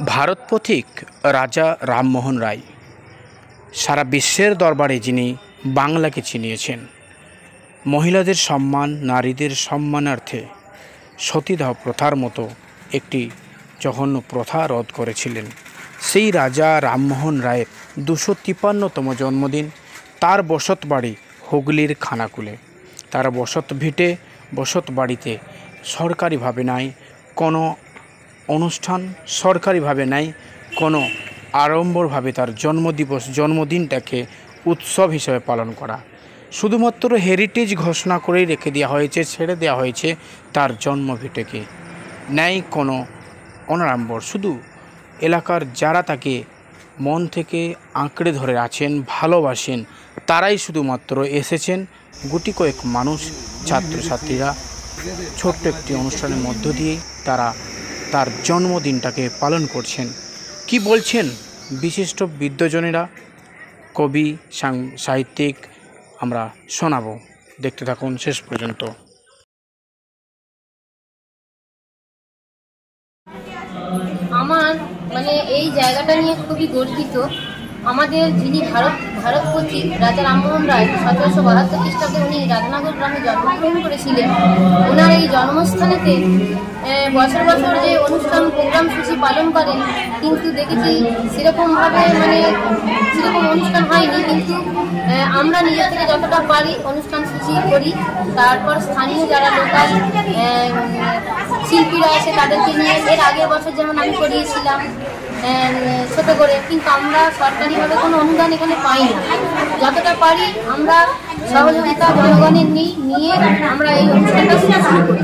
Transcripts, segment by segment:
ভারত পথিক রাজা রামমোহন রায় সারা বিশ্বের দরবারে যিনি বাংলাকে চিনিয়েছেন, মহিলাদের সম্মান, নারীদের সম্মানার্থে সতীদাহ প্রথার মতো একটি জঘন্য প্রথা রোধ করেছিলেন। সেই রাজা রামমোহন রায়ের 253তম জন্মদিন। তার বসত বাড়ি হুগলির খানাকুলে। তার বসত ভিটে, বসত বাড়িতে সরকারিভাবে নাই কোনো অনুষ্ঠান, সরকারিভাবে নাই কোনো আড়ম্বরভাবে তার জন্মদিনটাকে উৎসব হিসেবে পালন করা। শুধুমাত্র হেরিটেজ ঘোষণা করেই রেখে দেওয়া হয়েছে, ছেড়ে দেওয়া হয়েছে তার জন্মভিটেকে। নেই কোনো অনাড়ম্বর। শুধু এলাকার যারা তাকে মন থেকে আঁকড়ে ধরে আছেন, ভালোবাসেন, তারাই শুধুমাত্র এসেছেন। গুটি কয়েক মানুষ, ছাত্রছাত্রীরা ছোট্ট একটি অনুষ্ঠানের মধ্য দিয়েই তারা তার জন্মদিনটাকে পালন করছেন। কি বলছেন বিশিষ্ট বিদ্বজনেরা, কবি, সাহিত্যিক, আমরা শোনাবো। দেখতে থাকুন শেষ পর্যন্ত। আমার এই জায়গাটা নিয়ে খুবই গর্বিত। আমাদের যিনি ভারতপতি রাজা রামমোহন রায় 1772 খ্রিস্টাব্দে উনি রাধানগর গ্রামে জন্মগ্রহণ করেছিলেন। ওনার এই জন্মস্থানেতে বছর বছর যে অনুষ্ঠান প্রোগ্রাম সূচি পালন করেন, কিন্তু দেখেছি সেরকমভাবে সেরকম অনুষ্ঠান হয়নি। কিন্তু আমরা নিজের থেকে যতটা পারি অনুষ্ঠান সূচি করি। তারপর স্থানীয় যারা লোকাল শিল্পীরা আছে তাদেরকে নিয়ে এর আগের বছর যেমন আমি করিয়েছিলাম ছোট করে, কিন্তু আমরা সরকারিভাবে কোনো অনুদান এখানে পাই না। যতটা পারি আমরা সহযোগিতা জনগণের নিয়ে আমরা এই অনুষ্ঠানটা শুরু করি।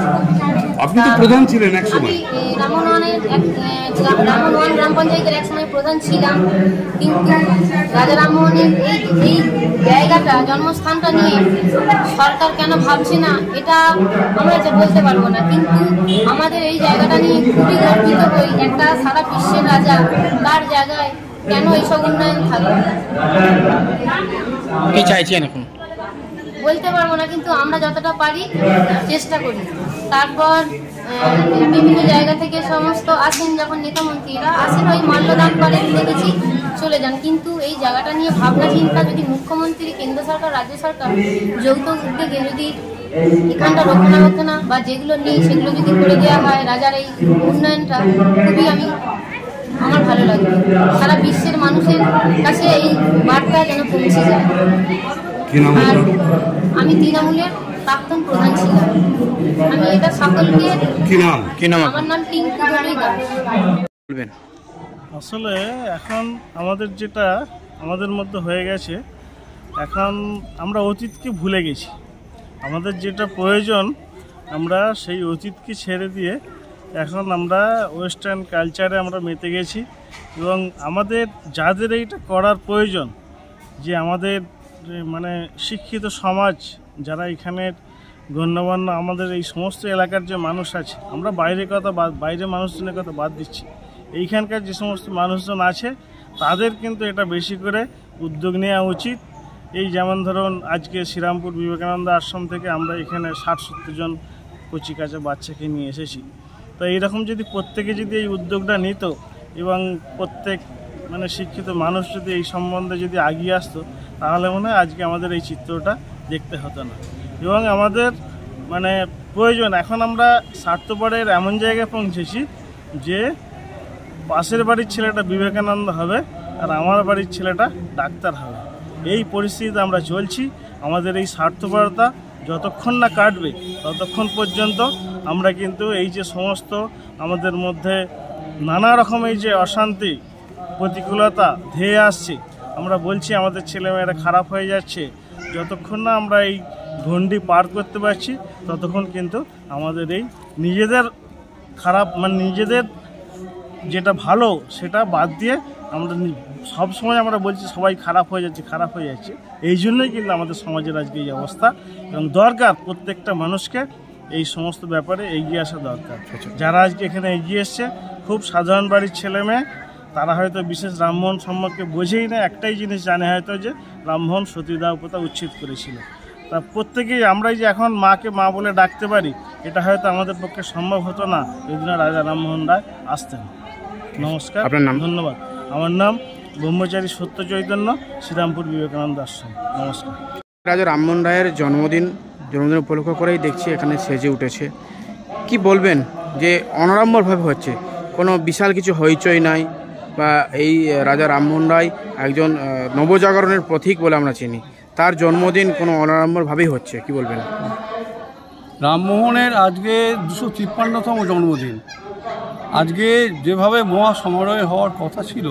আপনি তো প্রধান ছিলেন একসময়। রামমোহন গ্রাম পঞ্চায়েতের একসময় প্রধান ছিলাম, কিন্তু রাজা রামমোহনের এই জায়গাটা, জন্মস্থানটা নিয়ে সরকার কেন ভাবছে না এটা আমরা বলতে পারবো না। কিন্তু আমাদের এই জায়গাটা নিয়ে খুবই গর্বিত হই। একটা সারা বিশ্বের রাজা, তার জায়গায় কেন এইসব উন্নয়ন থাকবে কি চাইছেন এখন বলতে পারবো না, কিন্তু আমরা যতটা পারি চেষ্টা করি। তারপর বিভিন্ন জায়গা থেকে সমস্ত আসেন, যখন নেতা মন্ত্রীরা আসেন ওই মাল্যদান করেন, দেখেছি চলে যান। কিন্তু এই জায়গাটা নিয়ে ভাবনা চিন্তা যদি মুখ্যমন্ত্রী, কেন্দ্র সরকার, রাজ্য সরকার যৌথ উদ্যোগে যদি এখানটা রক্ষণাবেক্ষণা বা যেগুলো নেই সেগুলো যদি করে দেওয়া হয়, রাজার এই উন্নয়নটা খুবই আমার ভালো লাগে। সারা বিশ্বের মানুষের কাছে এই বার্তা যেন পৌঁছে যায়। আর আমি তৃণমূলের প্রাক্তন প্রধান ছিলাম। আমি এটা সকলকে। আমার নাম টিঙ্কু দাস। বলবেন আসলে এখন আমাদের যেটা আমাদের মধ্যে হয়ে গেছে, এখন আমরা অতীতকে ভুলে গেছি। আমাদের যেটা প্রয়োজন, আমরা সেই অতীতকে ছেড়ে দিয়ে এখন আমরা ওয়েস্টার্ন কালচারে আমরা মেতে গেছি। এবং আমাদের যাদের এইটা করার প্রয়োজন, যে আমাদের শিক্ষিত সমাজ যারা এখানের গণ্যমান্য, আমাদের এই সমস্ত এলাকার যে মানুষ আছে, আমরা বাইরে মানুষজনের কথা বাদ দিচ্ছি, এইখানকার যে সমস্ত মানুষজন আছে তাদের কিন্তু এটা বেশি করে উদ্যোগ নেওয়া উচিত। এই যেমন ধরুন আজকে শ্রীরামপুর বিবেকানন্দ আশ্রম থেকে আমরা এখানে 60-70 জন কচিকাঁচা বাচ্চাকে নিয়ে এসেছি। তো এইরকম যদি প্রত্যেকে যদি এই উদ্যোগটা নিত এবং প্রত্যেক শিক্ষিত মানুষ যদি এই সম্বন্ধে যদি এগিয়ে আসতো, তাহলে মনে হয় আজকে আমাদের এই চিত্রটা দেখতে হতো না। এবং আমাদের প্রয়োজন, এখন আমরা স্বার্থপরের এমন জায়গায় পৌঁছেছি যে পাশের বাড়ির ছেলেটা বিবেকানন্দ হবে আর আমার বাড়ির ছেলেটা ডাক্তার হবে। এই পরিস্থিতিতে আমরা চলছি। আমাদের এই স্বার্থপরতা যতক্ষণ না কাটবে ততক্ষণ পর্যন্ত আমরা কিন্তু এই যে সমস্ত আমাদের মধ্যে নানা রকম এই যে অশান্তি, প্রতিকূলতা ধেয়ে আসছে, আমরা বলছি আমাদের ছেলেমেয়েরা খারাপ হয়ে যাচ্ছে, যতক্ষণ না আমরা এই গণ্ডি পার করতে পারছি ততক্ষণ কিন্তু আমাদের এই নিজেদের খারাপ নিজেদের যেটা ভালো সেটা বাদ দিয়ে আমরা সবসময় আমরা বলছি সবাই খারাপ হয়ে যাচ্ছে। এই জন্যই কিন্তু আমাদের সমাজের আজকে এই অবস্থা। এবং দরকার প্রত্যেকটা মানুষকে এই সমস্ত ব্যাপারে এগিয়ে আসা দরকার। যারা আজকে এখানে এগিয়ে এসছে খুব সাধারণ বাড়ির ছেলে মেয়ে, তারা হয়তো বিশেষ রামমোহন সম্পর্কে বোঝেই না। একটাই জিনিস জানে হয়তো যে রামমোহন সতীদাহ প্রথা উচ্ছেদ করেছিল। তা প্রত্যেকেই আমরা যে এখন মাকে মা বলে ডাকতে পারি, এটা হয়তো আমাদের পক্ষে সম্ভব হতো না যদি না রাজা রামমোহন রায় আসতেন। নমস্কার। আপনার নাম? ধন্যবাদ। আমার নাম ব্রহ্মচারী সত্য চৈতন্য, শ্রীরামপুর বিবেকানন্দ আশ্রম। নমস্কার। রাজা রামমোহন রায়ের জন্মদিন উপলক্ষ করেই দেখছি এখানে সেজে উঠেছে। কি বলবেন যে অনাড়ম্বরভাবে হচ্ছে, কোনো বিশাল কিছু হইচই নাই, বা এই রাজা রামমোহন রায় একজন নবজাগরণের প্রতীক বলে আমরা চিনি, তার জন্মদিন কোনো অনাড়ম্বরভাবেই হচ্ছে, কি বলবেন? রামমোহনের আজকে 253তম জন্মদিন। আজকে যেভাবে মহা সমারোহে হওয়ার কথা ছিল,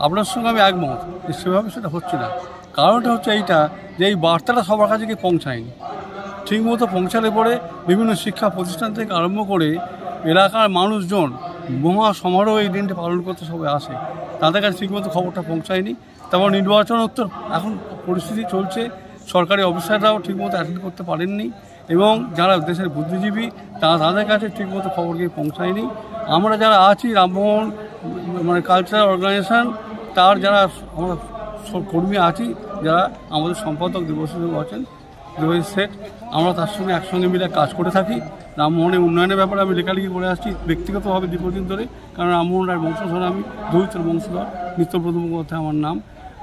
আপনার সঙ্গে আমি একমত, সেভাবে সেটা হচ্ছে না। কারণটা হচ্ছে এইটা যে এই বার্তাটা সবার কাছে গিয়ে পৌঁছায়নি। ঠিকমতো পৌঁছালে পরে বিভিন্ন শিক্ষা প্রতিষ্ঠান থেকে আরম্ভ করে এলাকার মানুষজন মহা সমারোহ এই দিনটি পালন করতে সবাই আসে, তাদের কাছে ঠিকমতো খবরটা পৌঁছায়নি। তারপর নির্বাচনোত্তর এখন পরিস্থিতি চলছে, সরকারি অফিসাররাও ঠিকমতো অ্যাটেন্ড করতে পারেননি, এবং যারা দেশের বুদ্ধিজীবী তাদের কাছে ঠিকমতো খবর গিয়ে পৌঁছায়নি। আমরা যারা আছি রামমোহন কালচারাল অর্গানাইজেশন, তার যারা আমরা কর্মী আছি, যারা আমাদের সম্পাদক দেবশ্রী আছেন, দেবশ্রী শেখ, আমরা তার সঙ্গে একসঙ্গে মিলে কাজ করে থাকি। রামমোহনের উন্নয়নের ব্যাপারে আমি লেখালেখি করে আসছি ব্যক্তিগতভাবে দীর্ঘদিন ধরে, কারণ রামমোহন রায়ের বংশধর, আমি দৌহিত্রের বংশধর, নিত্যব্রত মুখোপাধ্যায় আমার নাম।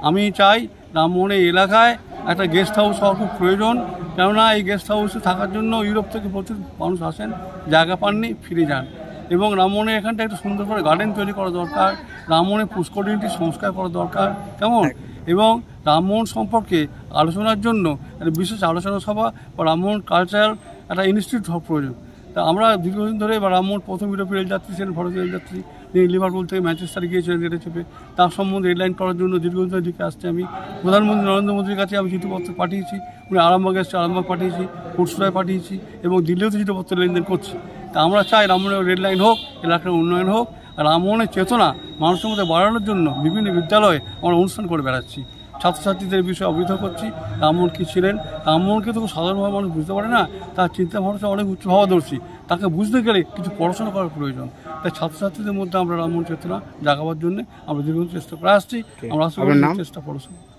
আমি চাই রামমোহনের এলাকায় একটা গেস্ট হাউস হওয়া খুব প্রয়োজন, কেননা এই গেস্ট হাউসে থাকার জন্য ইউরোপ থেকে প্রচুর মানুষ আসেন, জায়গা পাননি, ফিরে যান। এবং রামমোহনের এখানটা একটা সুন্দর করে গার্ডেন তৈরি করা দরকার, রামমোহনের পুষ্করিণীটি সংস্কার করা দরকার, কেমন? এবং রামমোহন সম্পর্কে আলোচনার জন্য একটা বিশেষ আলোচনা সভা বা রামমোহন কালচারাল একটা ইনস্টিটিউট হওয়া প্রয়োজন। তা আমরা দীর্ঘদিন ধরে বা রামমোহন প্রথম ইউরোপীয় রেলযাত্রী ছিলেন, ভারতীয় রেলযাত্রী, তিনি লিভারপুল থেকে ম্যানচেস্টারে গিয়েছিলেন রেলে চেপে, তার সম্বন্ধে রেডলাইন করার জন্য দীর্ঘদিন ধরে দিকে আসছে। আমি প্রধানমন্ত্রী নরেন্দ্র মোদীর কাছে আমি চিঠিপত্র পাঠিয়েছি, উনি আরামবাগে এসছে, আরামবাগ পাঠিয়েছি, পুরসুরায় পাঠিয়েছি, এবং দিল্লিতেও চিঠিপত্র লেনদেন করছি। তা আমরা চাই রামমোহনের রেললাইন হোক, এলাকার উন্নয়ন হোক, আর রামমোহনের চেতনা মানুষের মধ্যে বাড়ানোর জন্য বিভিন্ন বিদ্যালয়ে আমরা অনুষ্ঠান করে বেড়াচ্ছি, ছাত্রছাত্রীদের বিষয়ে অবহিত করছি রামমোহন কী ছিলেন। রামমোহনকে তো সাধারণভাবে মানুষ বুঝতে পারে না, তার চিন্তা ভাবনা অনেক উচ্চ ভাবাদর্শী, তাকে বুঝতে গেলে কিছু পড়াশোনা করার প্রয়োজন। তাই ছাত্রছাত্রীদের মধ্যে আমরা রামমোহন চেতনা জাগাবার জন্য আমরা দীর্ঘদিন চেষ্টা করে আসছি। আমরা আশা করি চেষ্টা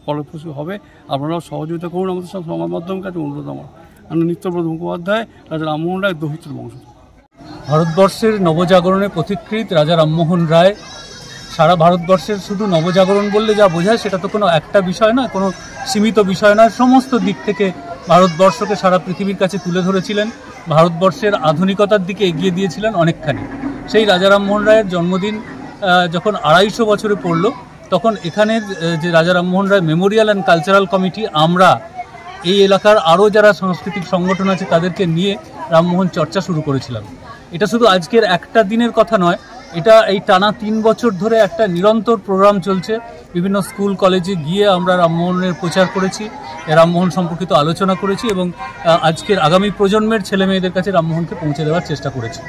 ফলপ্রসূ হবে। আপনারাও সহযোগিতা করুন আমাদের সব সংবাদ মাধ্যমের কাছে অনুরোধ আমার। আমি নিত্যব্রত মুখোপাধ্যায়, রাজা রামমোহন রায়, দৌহিত্রের বংশধর। ভারতবর্ষের নবজাগরণের পথিকৃৎ রাজা রামমোহন রায় সারা ভারতবর্ষের শুধু নবজাগরণ বললে যা বোঝায় সেটা তো কোনো একটা বিষয় নয়, কোনো সীমিত বিষয় নয়। সমস্ত দিক থেকে ভারতবর্ষকে সারা পৃথিবীর কাছে তুলে ধরেছিলেন, ভারতবর্ষের আধুনিকতার দিকে এগিয়ে দিয়েছিলেন অনেকখানি। সেই রাজা রামমোহন রায়ের জন্মদিন যখন 250 বছরে পড়ল, তখন এখানের যে রাজা Rammohan Roy Memorial and cultural committee, আমরা এই এলাকার আরও যারা সাংস্কৃতিক সংগঠন আছে তাদেরকে নিয়ে রামমোহন চর্চা শুরু করেছিলাম। এটা শুধু আজকের একটা দিনের কথা নয়, এটা এই টানা 3 বছর ধরে একটা নিরন্তর প্রোগ্রাম চলছে। বিভিন্ন স্কুল কলেজে গিয়ে আমরা রামমোহনের প্রচার করেছি, রামমোহন সম্পর্কিত আলোচনা করেছি, এবং আজকের আগামী প্রজন্মের ছেলে মেয়েদের কাছে রামমোহনকে পৌঁছে দেওয়ার চেষ্টা করেছি।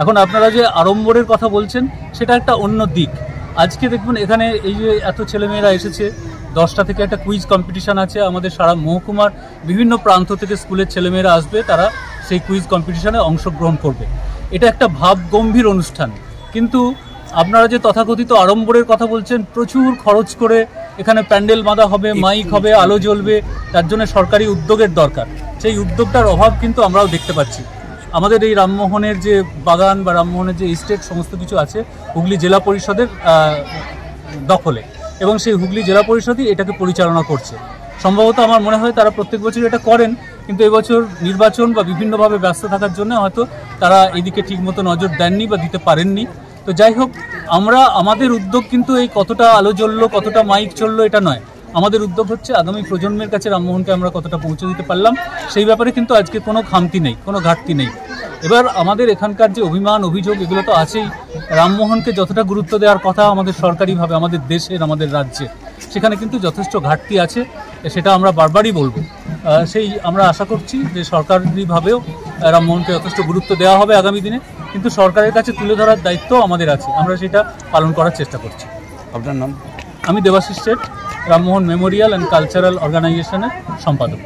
এখন আপনারা যে আড়ম্বরের কথা বলছেন, সেটা একটা অন্য দিক। আজকে দেখুন এখানে এই যে এত ছেলেমেয়েরা এসেছে, 10টা থেকে একটা কুইজ কম্পিটিশান আছে। আমাদের সারা মহকুমার বিভিন্ন প্রান্ত থেকে স্কুলের ছেলেমেয়েরা আসবে, তারা সেই কুইজ কম্পিটিশানে অংশগ্রহণ করবে। এটা একটা ভাবগম্ভীর অনুষ্ঠান। কিন্তু আপনারা যে তথাকথিত আড়ম্বরের কথা বলছেন, প্রচুর খরচ করে এখানে প্যান্ডেল বাঁধা হবে, মাইক হবে, আলো জ্বলবে, তার জন্য সরকারি উদ্যোগের দরকার। সেই উদ্যোগটার অভাব কিন্তু আমরাও দেখতে পাচ্ছি। আমাদের এই রামমোহনের যে বাগান বা রামমোহনের যে এস্টেট সমস্ত কিছু আছে হুগলি জেলা পরিষদের দখলে, এবং সেই হুগলি জেলা পরিষদই এটাকে পরিচালনা করছে। সম্ভবত আমার মনে হয় তারা প্রত্যেক বছর এটা করেন, কিন্তু এবছর নির্বাচন বা বিভিন্নভাবে ব্যস্ত থাকার জন্য হয়তো তারা এদিকে ঠিকমতো নজর দেননি বা দিতে পারেননি। তো যাই হোক, আমরা আমাদের উদ্যোগ কিন্তু এই কতটা আলো জ্বললো, কতটা মাইক চললো এটা নয়। আমাদের উদ্যোগ হচ্ছে আগামী প্রজন্মের কাছে রামমোহনকে আমরা কতটা পৌঁছে দিতে পারলাম, সেই ব্যাপারে কিন্তু আজকে কোনো খামতি নেই, কোনো ঘাটতি নেই। এবার আমাদের এখানকার যে অভিমান অভিযোগ এগুলো তো আছেই। রামমোহনকে যতটা গুরুত্ব দেওয়ার কথা আমাদের সরকারিভাবে, আমাদের দেশের, আমাদের রাজ্যে, সেখানে কিন্তু যথেষ্ট ঘাটতি আছে, সেটা আমরা বারবারই বলবো। সেই আমরা আশা করছি যে সরকারিভাবেও রামমোহনকে যথেষ্ট গুরুত্ব দেওয়া হবে আগামী দিনে, কিন্তু সরকারের কাছে তুলে ধরার দায়িত্ব আমাদের আছে, আমরা সেটা পালন করার চেষ্টা করছি। আপনার নাম? আমি Debashis Seth, Rammohan Memorial and cultural অর্গানাইজেশনের সম্পাদক।